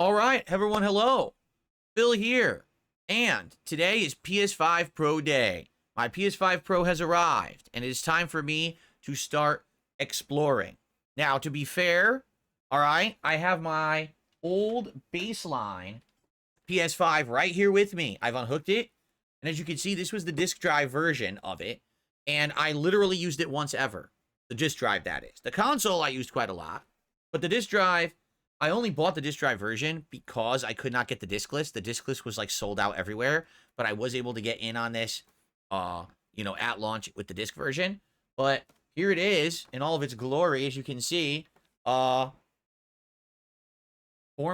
All right, everyone, hello. Phil here. And today is PS5 Pro Day. My PS5 Pro has arrived, and it is time for me to start exploring. Now, to be fair, all right, I have my old baseline PS5 right here with me. I've unhooked it, and as you can see, this was the disk drive version of it, and I literally used it once ever. The disk drive, that is. The console I used quite a lot, but the disk drive, I only bought the disk drive version because I could not get the disc list. The disc list was like sold out everywhere, but I was able to get in on this, at launch with the disc version. But here it is in all of its glory, as you can see, form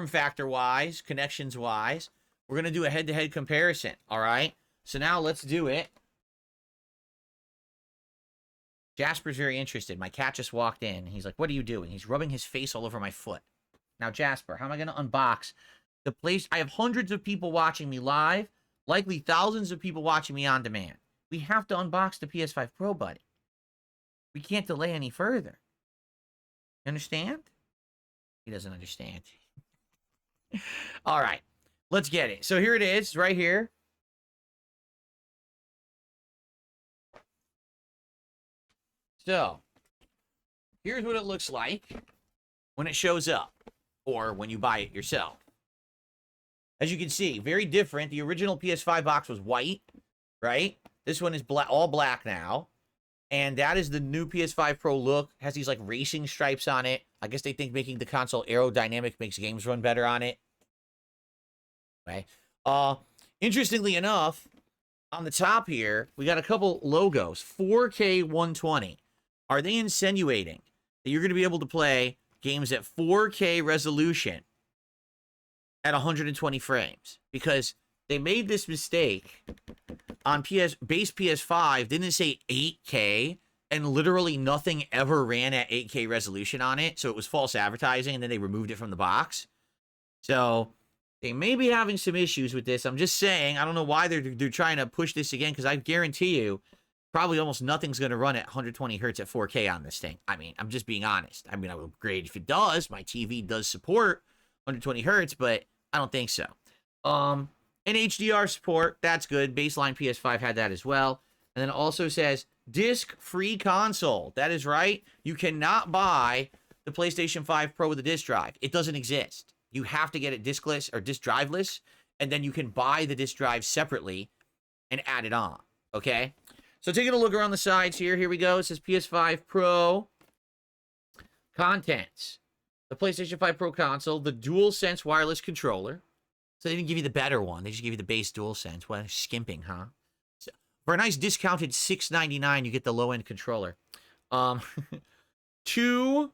factor wise, connections wise. We're going to do a head-to-head comparison. All right. So now let's do it. Jasper's very interested. My cat just walked in. He's like, what are you doing? He's rubbing his face all over my foot. Now, Jasper, how am I going to unbox the place? I have hundreds of people watching me live, likely thousands of people watching me on demand. We have to unbox the PS5 Pro, buddy. We can't delay any further. You understand? He doesn't understand. All right, let's get it. So here it is, right here. So here's what it looks like when it shows up, or when you buy it yourself. As you can see, very different. The original PS5 box was white, right? This one is all black now. And that is the new PS5 Pro look. Has these like racing stripes on it. I guess they think making the console aerodynamic makes games run better on it. Okay. Interestingly enough, on the top here, we got a couple logos. 4K 120. Are they insinuating that you're going to be able to play games at 4K resolution at 120 frames? Because they made this mistake on base PS5, didn't say 8K, and literally nothing ever ran at 8K resolution on it, so it was false advertising, and then they removed it from the box. So they may be having some issues with this. I'm just saying, I don't know why they're trying to push this again, because I guarantee you, probably almost nothing's going to run at 120 hertz at 4K on this thing. I mean, I'm just being honest. I mean, I would upgrade if it does. My TV does support 120 hertz, but I don't think so. And HDR support, that's good. Baseline PS5 had that as well. And then it also says disc-free console. That is right. You cannot buy the PlayStation 5 Pro with a disc drive. It doesn't exist. You have to get it discless or disc driveless, and then you can buy the disc drive separately and add it on. Okay? So taking a look around the sides here. Here we go. It says PS5 Pro. Contents. The PlayStation 5 Pro console. The DualSense wireless controller. So they didn't give you the better one. They just give you the base DualSense. Well, skimping, huh? So for a nice discounted $6.99, you get the low-end controller. 2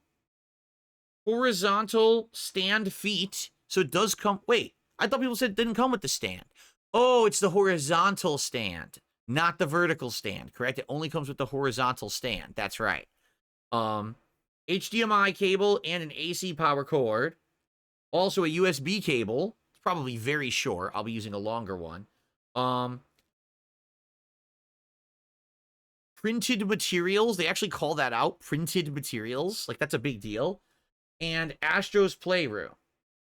horizontal stand feet. So it does come... Wait, I thought people said it didn't come with the stand. Oh, it's the horizontal stand, not the vertical stand, correct? It only comes with the horizontal stand. That's right. HDMI cable and an AC power cord. Also a USB cable. Probably very short. I'll be using a longer one. Printed materials. They actually call that out. Printed materials. Like, that's a big deal. And Astro's Playroom.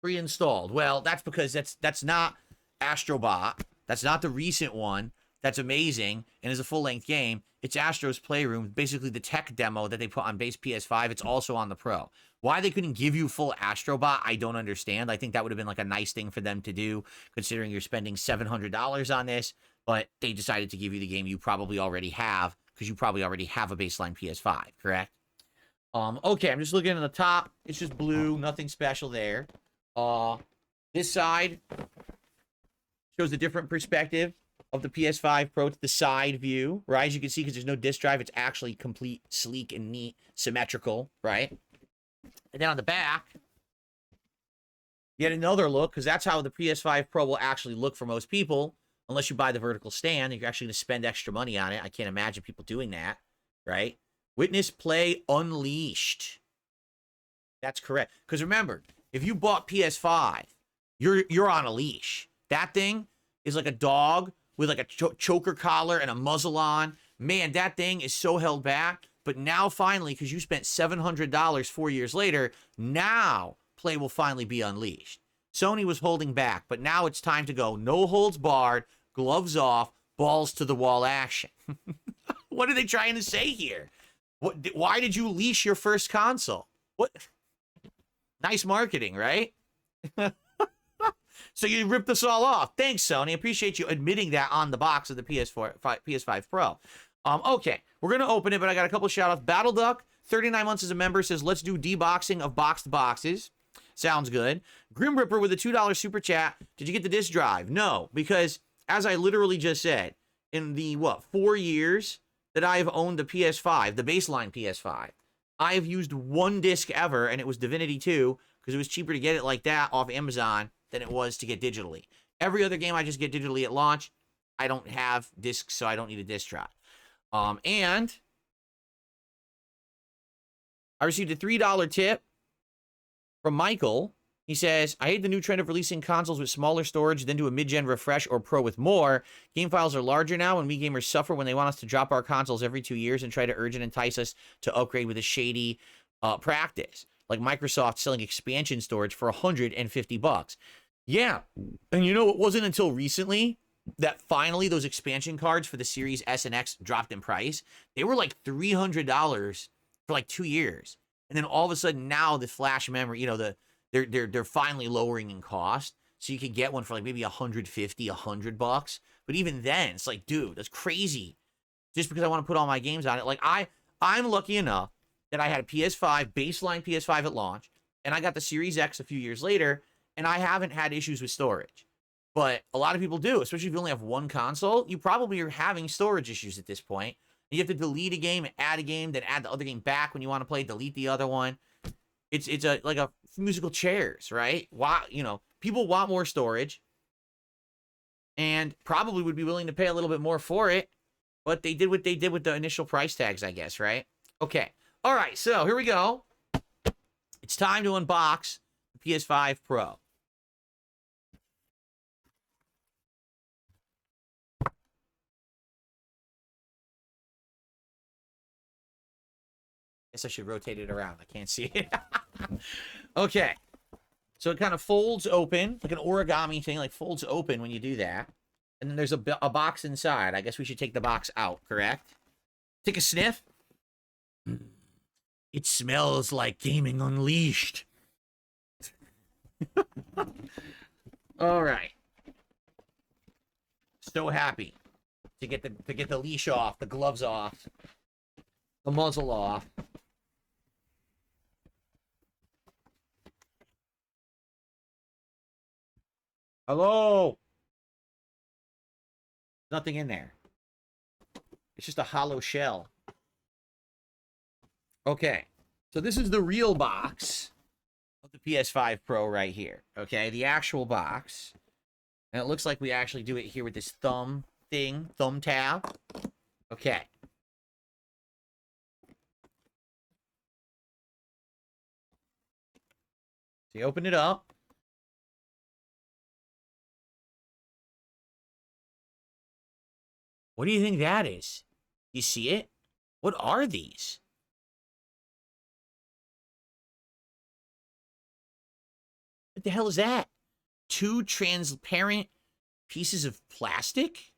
Pre-installed. Well, that's because that's not Astrobot. That's not the recent one. That's amazing and is a full-length game. It's Astro's Playroom, basically the tech demo that they put on base PS5. It's also on the Pro. Why they couldn't give you full Astrobot, I don't understand. I think that would have been like a nice thing for them to do, considering you're spending $700 on this, but they decided to give you the game you probably already have, because you probably already have a baseline PS5, correct? Okay, I'm just looking at the top. It's just blue, nothing special there. This side shows a different perspective of the PS5 Pro to the side view, right? As you can see, because there's no disc drive, it's actually complete, sleek, and neat, symmetrical, right? And then on the back, yet another look, because that's how the PS5 Pro will actually look for most people, unless you buy the vertical stand, and you're actually going to spend extra money on it. I can't imagine people doing that, right? Witness Play Unleashed. That's correct. Because remember, if you bought PS5, you're on a leash. That thing is like a dog with like a choker collar and a muzzle on. Man, that thing is so held back. But now finally, because you spent $700 4 years later, now play will finally be unleashed. Sony was holding back, but now it's time to go no holds barred, gloves off, balls to the wall action. What are they trying to say here? Why did you leash your first console? What? Nice marketing, right? So you ripped us all off. Thanks, Sony. Appreciate you admitting that on the box of the PS5 Pro. Okay, we're going to open it, but I got a couple shout outs. Battle Duck, 39 months as a member, says, let's do deboxing of boxed boxes. Sounds good. Grim Ripper with a $2 super chat. Did you get the disc drive? No, because as I literally just said, in the, 4 years that I've owned the PS5, the baseline PS5, I have used one disc ever, and it was Divinity 2, because it was cheaper to get it like that off Amazon than it was to get digitally. Every other game I just get digitally at launch. I don't have discs, so I don't need a disc drive. And I received a $3 tip from Michael. He says, I hate the new trend of releasing consoles with smaller storage, then do a mid-gen refresh or Pro with more. Game files are larger now, and we gamers suffer when they want us to drop our consoles every 2 years and try to urge and entice us to upgrade with a shady practice, like Microsoft selling expansion storage for $150. Yeah, and you know, it wasn't until recently that finally those expansion cards for the Series S and X dropped in price. They were like $300 for like 2 years. And then all of a sudden now the flash memory, you know, they're finally lowering in cost. So you could get one for like maybe $150, $100. But even then, it's like, dude, that's crazy. Just because I want to put all my games on it. Like I'm lucky enough that I had a PS5, baseline PS5 at launch, and I got the Series X a few years later, and I haven't had issues with storage. But a lot of people do, especially if you only have one console. You probably are having storage issues at this point. You have to delete a game, add a game, then add the other game back when you want to play, delete the other one. It's like a musical chairs, right? Why, you know, people want more storage and probably would be willing to pay a little bit more for it, but they did what they did with the initial price tags, I guess, right? Okay. All right, so here we go. It's time to unbox the PS5 Pro. Guess I should rotate it around. I can't see it. Okay. So it kind of folds open, like an origami thing, like folds open when you do that. And then there's a box inside. I guess we should take the box out, correct? Take a sniff. It smells like Gaming Unleashed. All right. So happy to get the leash off, the gloves off, the muzzle off. Hello. Nothing in there. It's just a hollow shell. Okay. So this is the real box of the PS5 Pro right here. Okay, the actual box. And it looks like we actually do it here with this thumb thing, thumb tab. Okay. So you open it up. What do you think that is? You see it? What are these? What the hell is that? 2 transparent pieces of plastic?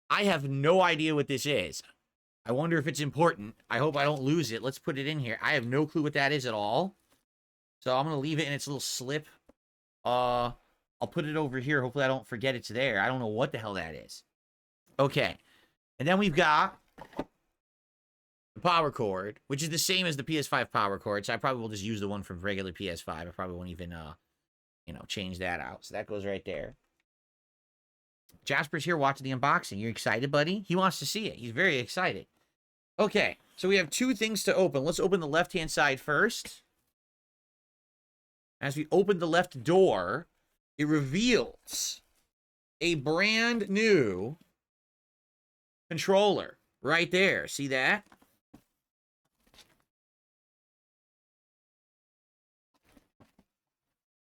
I have no idea what this is. I wonder if it's important. I hope I don't lose it. Let's put it in here. I have no clue what that is at all. So I'm going to leave it in its little slip. I'll put it over here. Hopefully I don't forget it's there. I don't know what the hell that is. Okay. And then we've got the power cord, which is the same as the PS5 power cord. So I probably will just use the one from regular PS5. I probably won't even, you know, change that out. So that goes right there. Jasper's here watching the unboxing. You excited, buddy? He wants to see it. He's very excited. Okay. So we have 2 things to open. Let's open the left-hand side first. As we open the left door, it reveals a brand new controller right there. See that?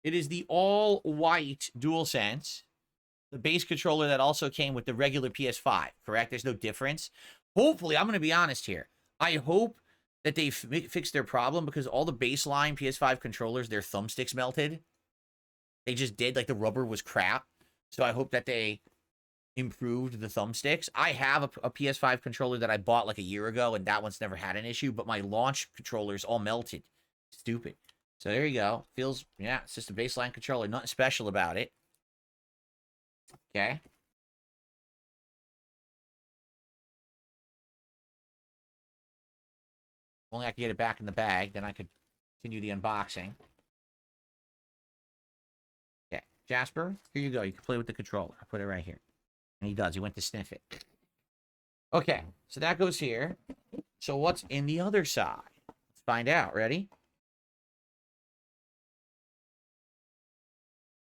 It is the all-white DualSense, the base controller that also came with the regular PS5, correct? There's no difference. Hopefully, I'm going to be honest here. I hope that they fixed their problem because all the baseline PS5 controllers, their thumbsticks melted. They just did. Like, the rubber was crap. So I hope that they improved the thumbsticks. I have a PS5 controller that I bought like a year ago, and that one's never had an issue, but my launch controllers all melted. Stupid. So there you go. Feels, yeah, it's just a baseline controller. Nothing special about it. Okay. Only I could get it back in the bag, then I could continue the unboxing. Okay, Jasper, here you go. You can play with the controller. I put it right here. And he does. He went to sniff it. Okay, so that goes here. So what's in the other side? Let's find out. Ready?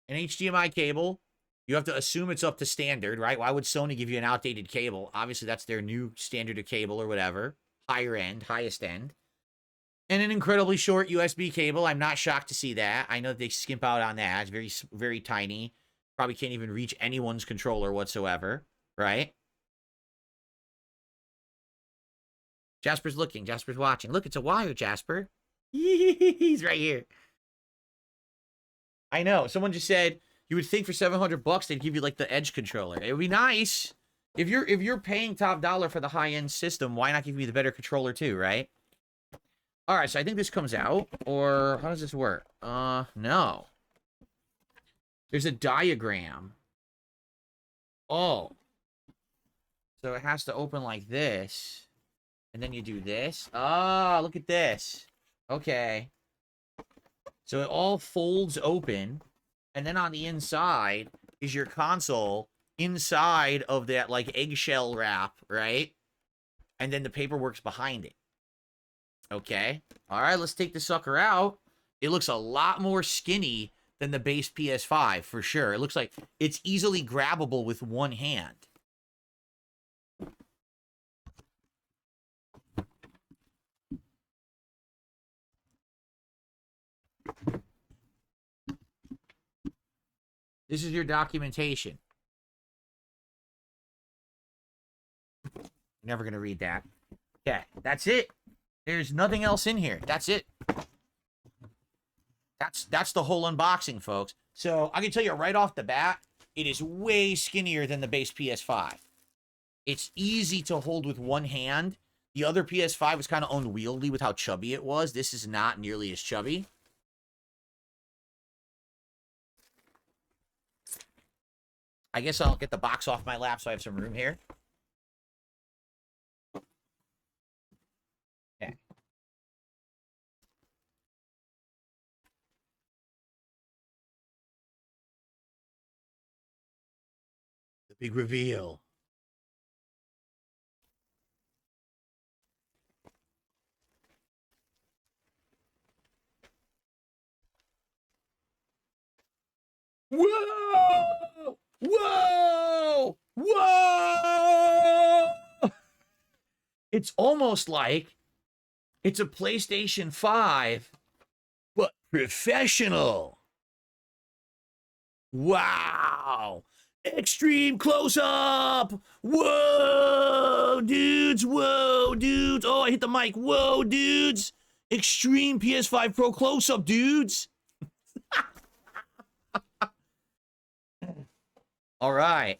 An HDMI cable. You have to assume it's up to standard, right? Why would Sony give you an outdated cable? Obviously, that's their new standard of cable or whatever. Higher end, highest end. And an incredibly short USB cable. I'm not shocked to see that. I know they skimp out on that. It's very, very tiny. Probably can't even reach anyone's controller whatsoever, right? Jasper's looking. Jasper's watching. Look, it's a wire, Jasper. He's right here. I know. Someone just said you would think for $700 they'd give you like the Edge controller. It would be nice. If you're paying top dollar for the high-end system, why not give me the better controller too, right? All right, so I think this comes out, or how does this work? No. There's a diagram. Oh. So it has to open like this. And then you do this. Ah, look at this. Okay. So it all folds open. And then on the inside is your console inside of that, like, eggshell wrap, right? And then the paperwork's behind it. Okay. All right, let's take the sucker out. It looks a lot more skinny than the base PS5, for sure. It looks like it's easily grabbable with one hand. This is your documentation. Never going to read that. Okay, that's it. There's nothing else in here. That's it. That's the whole unboxing, folks. So I can tell you right off the bat, it is way skinnier than the base PS5. It's easy to hold with one hand. The other PS5 was kind of unwieldy with how chubby it was. This is not nearly as chubby. I guess I'll get the box off my lap so I have some room here. Okay. The big reveal. Whoa! Whoa! Whoa! It's almost like it's a PlayStation 5, but professional. Wow! Extreme close-up! Whoa, dudes! Whoa, dudes! Oh, I hit the mic. Whoa, dudes! Extreme PS5 Pro close-up, dudes! All right.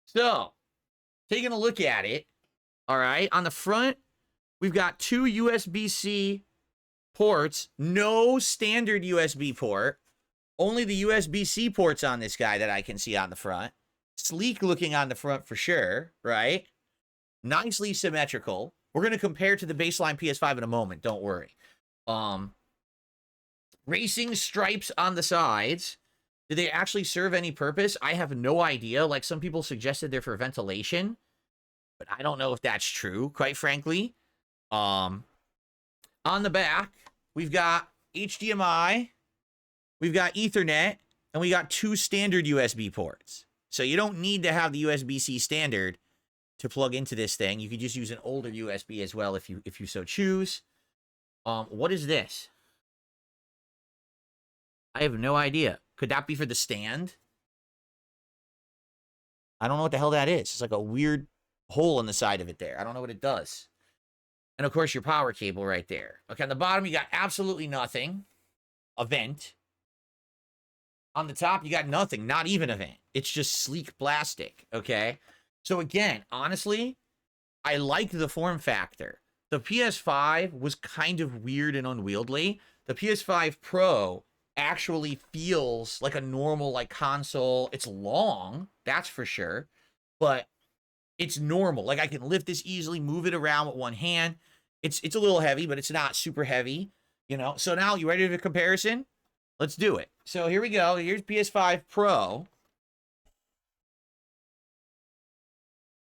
So, taking a look at it, all right, on the front, we've got two USB-C ports, no standard USB port, only the USB-C ports on this guy that I can see on the front. Sleek looking on the front for sure, right? Nicely symmetrical. We're going to compare to the baseline PS5 in a moment, don't worry. Racing stripes on the sides. Do they actually serve any purpose? I have no idea. Like, some people suggested they're for ventilation, but I don't know if that's true, quite frankly. On the back, we've got HDMI, we've got Ethernet, and we got two standard USB ports. So you don't need to have the USB-C standard to plug into this thing. You could just use an older USB as well if you so choose. What is this? I have no idea. Could that be for the stand? I don't know what the hell that is. It's like a weird hole in the side of it there. I don't know what it does. And of course, your power cable right there. Okay, on the bottom, you got absolutely nothing. A vent. On the top, you got nothing, not even a vent. It's just sleek plastic, okay? So again, honestly, I like the form factor. The PS5 was kind of weird and unwieldy. The PS5 Pro actually feels like a normal like console. It's long, that's for sure, but it's normal. Like I can lift this easily, move it around with one hand. It's a little heavy, but it's not super heavy, you know. So now you ready for comparison? Let's do it. So here we go. Here's PS5 Pro.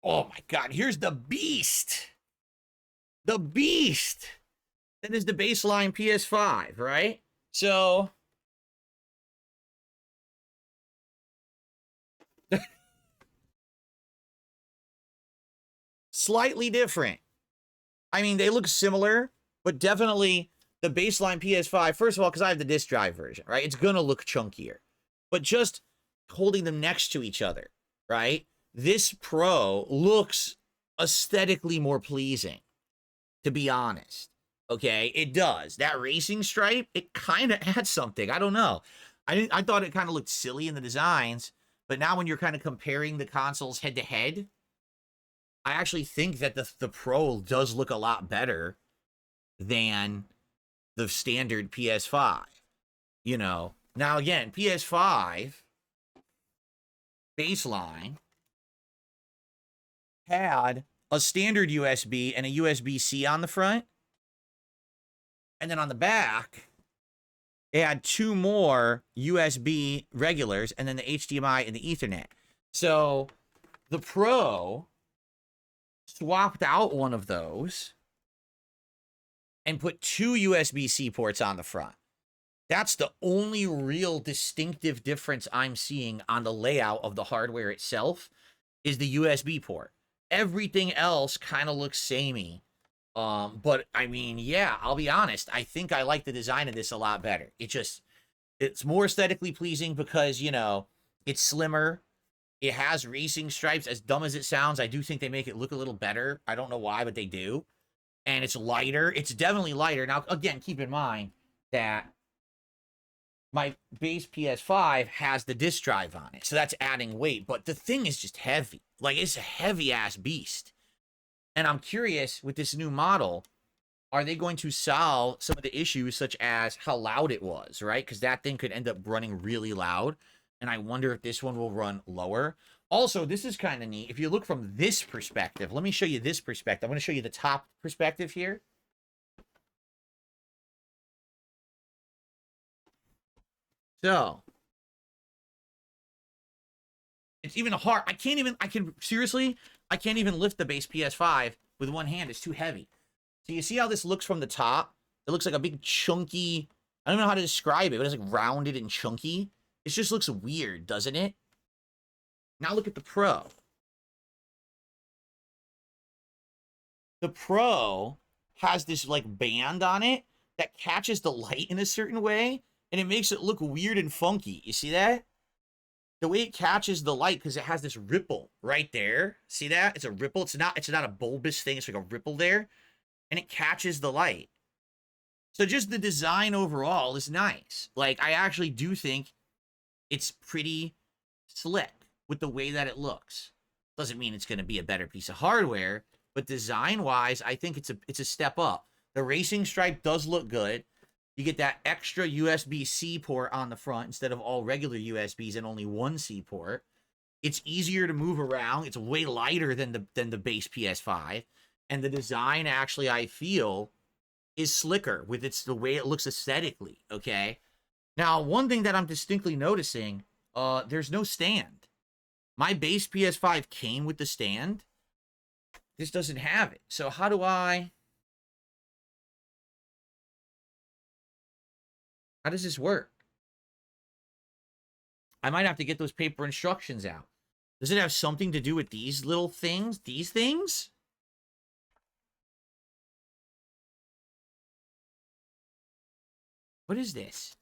Oh my God, here's the beast. The beast. That is the baseline PS5, right? So slightly different. I mean, they look similar, but definitely the baseline PS5, first of all, because I have the disc drive version, right? It's going to look chunkier. But just holding them next to each other, right? This Pro looks aesthetically more pleasing, to be honest. Okay, it does. That racing stripe, it kind of adds something. I don't know. I thought it kind of looked silly in the designs, but now when you're kind of comparing the consoles head to head, I actually think that the Pro does look a lot better than the standard PS5. You know, now again, PS5 baseline had a standard USB and a USB-C on the front. And then on the back, it had two more USB regulars and then the HDMI and the Ethernet. So the Pro swapped out one of those and put two USB-C ports on the front. That's the only real distinctive difference I'm seeing on the layout of the hardware itself is the USB port. Everything else kind of looks samey. But I mean, yeah, I'll be honest. I think I like the design of this a lot better. It's more aesthetically pleasing because, you know, it's slimmer. It has racing stripes. As dumb as it sounds, I do think they make it look a little better. I don't know why, but they do. And it's lighter. It's definitely lighter. Now, again, keep in mind that my base PS5 has the disc drive on it. So that's adding weight. But the thing is just heavy. Like, it's a heavy-ass beast. And I'm curious, with this new model, are they going to solve some of the issues such as how loud it was, right? Because that thing could end up running really loud. And I wonder if this one will run lower. Also, this is kind of neat. If you look from this perspective, let me show you this perspective. I'm going to show you the top perspective here. So, it's even hard. I can't even lift the base PS5 with one hand. It's too heavy. So you see how this looks from the top? It looks like a big chunky, I don't know how to describe it, but it's like rounded and chunky. It just looks weird, doesn't it? Now look at the Pro. The Pro has this like band on it that catches the light in a certain way, and it makes it look weird and funky. You see that? The way it catches the light, because it has this ripple right there. See that? It's a ripple. It's not a bulbous thing. It's like a ripple there. And it catches the light. So just the design overall is nice. Like, I actually do think it's pretty slick with the way that it looks. Doesn't mean it's going to be a better piece of hardware, but design-wise, I think it's a step up. The racing stripe does look good. You get that extra USB-C port on the front instead of all regular USBs and only one C port. It's easier to move around. It's way lighter than the base PS5. And the design actually, I feel, is slicker with the way it looks aesthetically, okay? Now, one thing that I'm distinctly noticing, there's no stand. My base PS5 came with the stand. This doesn't have it. So how does this work? I might have to get those paper instructions out. Does it have something to do with these little things? These things? What is this?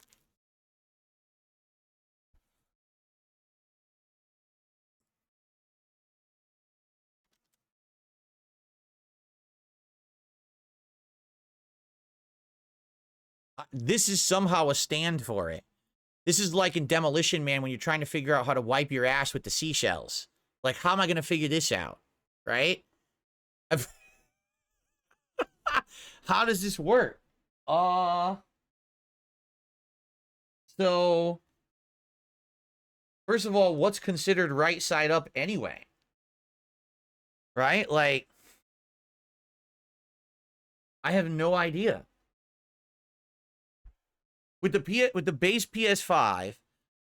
This is somehow a stand for it. This is like in Demolition Man when you're trying to figure out how to wipe your ass with the seashells. Like, how am I going to figure this out? Right? How does this work? So, first of all, what's considered right side up anyway? Right? Like, I have no idea. With the base PS5,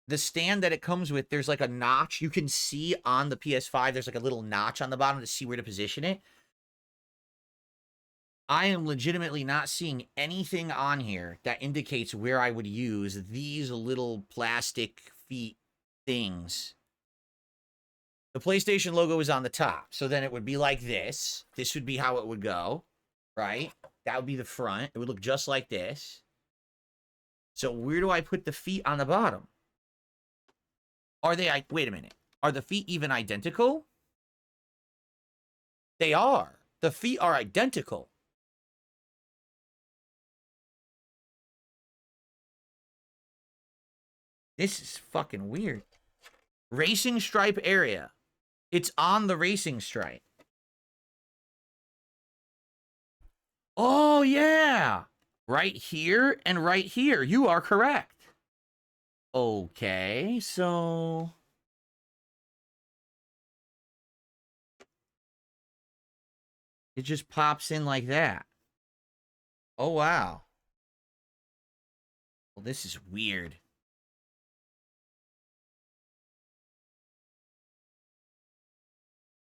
the stand that it comes with, there's like a notch. You can see on the PS5, there's like a little notch on the bottom to see where to position it. I am legitimately not seeing anything on here that indicates where I would use these little plastic feet things. The PlayStation logo is on the top, so then it would be like this. This would be how it would go, right? That would be the front. It would look just like this. So where do I put the feet on the bottom? Are they, wait a minute. Are the feet even identical? They are. The feet are identical. This is fucking weird. Racing stripe area. It's on the racing stripe. Oh, yeah. Right here and right here. You are correct. Okay, so... it just pops in like that. Oh, wow. Well, this is weird.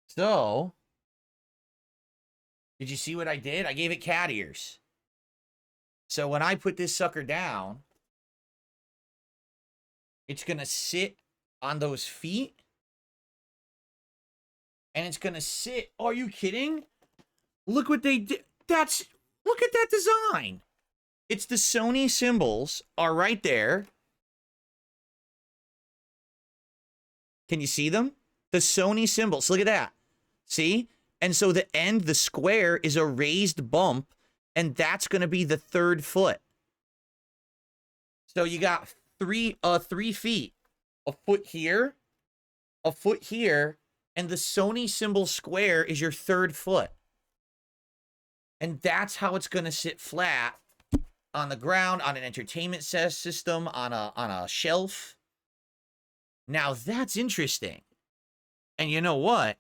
So, did you see what I did? I gave it cat ears. So when I put this sucker down, it's going to sit on those feet. And it's going to sit. Oh, are you kidding? Look what they did. Look at that design. It's the Sony symbols are right there. Can you see them? The Sony symbols. Look at that. See? And so the end, the square, is a raised bump, and that's going to be the third foot. So you got three feet. A foot here, and the Sony symbol square is your third foot. And that's how it's going to sit flat on the ground, on an entertainment system, on a shelf. Now that's interesting. And you know what?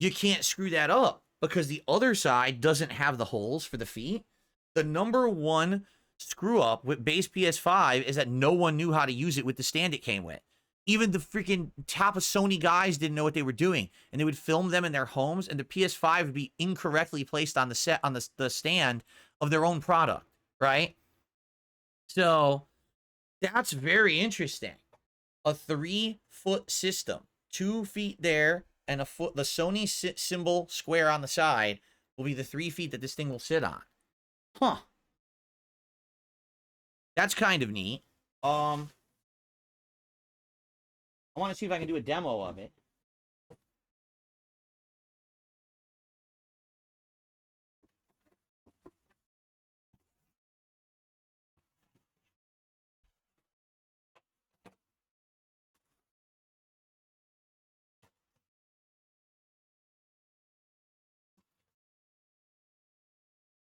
You can't screw that up because the other side doesn't have the holes for the feet. The number one screw up with base PS5 is that no one knew how to use it with the stand it came with. Even the freaking top of Sony guys didn't know what they were doing, and they would film them in their homes, and the PS5 would be incorrectly placed on the set on the stand of their own product, right? So that's very interesting. A 3-foot system, 2 feet there, and a foot. The Sony symbol square on the side will be the 3 feet that this thing will sit on. Huh. That's kind of neat. I want to see if I can do a demo of it.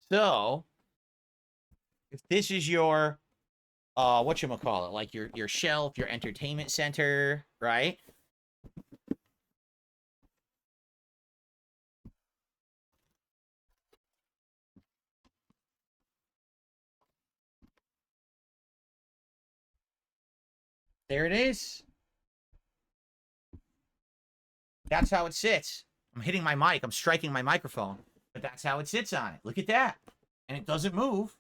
So, if this is your whatchamacallit, like your shelf, your entertainment center, right? There it is. That's how it sits. I'm hitting my mic. I'm striking my microphone. But that's how it sits on it. Look at that. And it doesn't move.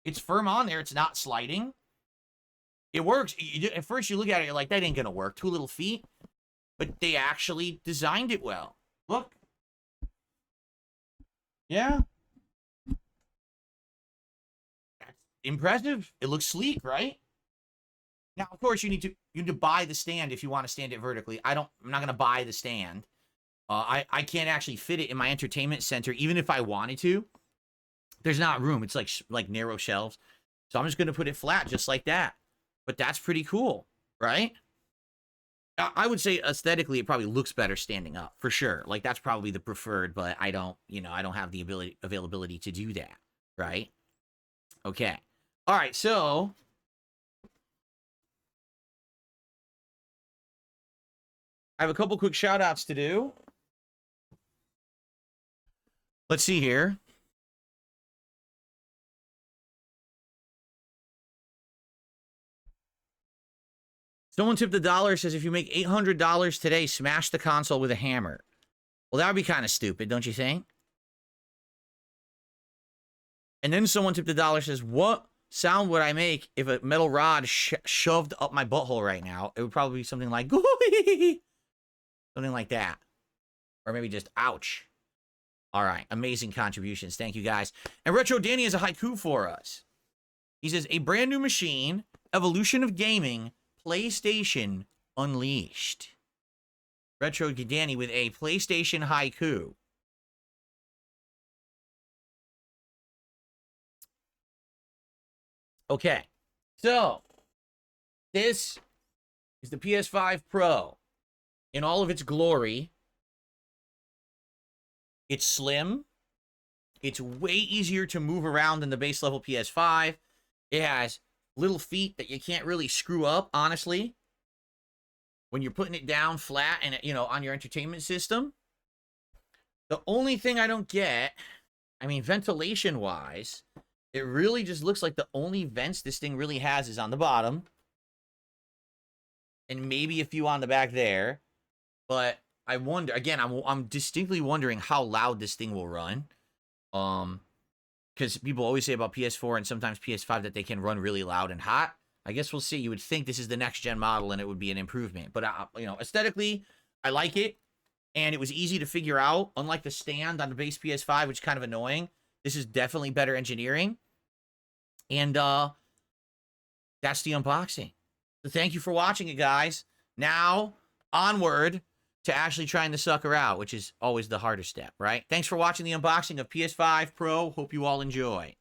It's firm on there. It's not sliding. It works. At first you look at it, you're like, that ain't going to work. 2 little feet. But they actually designed it well. Look. Yeah. That's impressive. It looks sleek, right? Now, of course, you need to buy the stand if you want to stand it vertically. I'm not going to buy the stand. I can't actually fit it in my entertainment center, even if I wanted to. There's not room. It's like narrow shelves. So I'm just going to put it flat, just like that. But that's pretty cool, right? I would say aesthetically, it probably looks better standing up for sure. Like that's probably the preferred, but I don't, I don't have the availability to do that, right? Okay. All right, so I have a couple quick shout outs to do. Let's see here. Someone tipped $1, says if you make $800 today, smash the console with a hammer. Well, that would be kind of stupid, don't you think? And then someone tipped $1, says, what sound would I make if a metal rod shoved up my butthole right now? It would probably be something like, something like that. Or maybe just, ouch. All right, amazing contributions. Thank you, guys. And Retro Danny has a haiku for us. He says, a brand new machine, evolution of gaming, PlayStation Unleashed. Retro Danny with a PlayStation haiku. Okay, so this is the PS5 Pro in all of its glory. It's slim. It's way easier to move around than the base level PS5. It has little feet that you can't really screw up, honestly, when you're putting it down flat and, on your entertainment system. The only thing I don't get, I mean, ventilation-wise, it really just looks like the only vents this thing really has is on the bottom. And maybe a few on the back there. But I wonder, again, I'm distinctly wondering how loud this thing will run. Because people always say about PS4 and sometimes PS5 that they can run really loud and hot. I guess we'll see. You would think this is the next gen model and it would be an improvement. But, aesthetically, I like it. And it was easy to figure out. Unlike the stand on the base PS5, which is kind of annoying. This is definitely better engineering. And that's the unboxing. So thank you for watching it, guys. Now, onward to actually trying to sucker out, which is always the harder step, right? Thanks for watching the unboxing of PS5 Pro. Hope you all enjoy.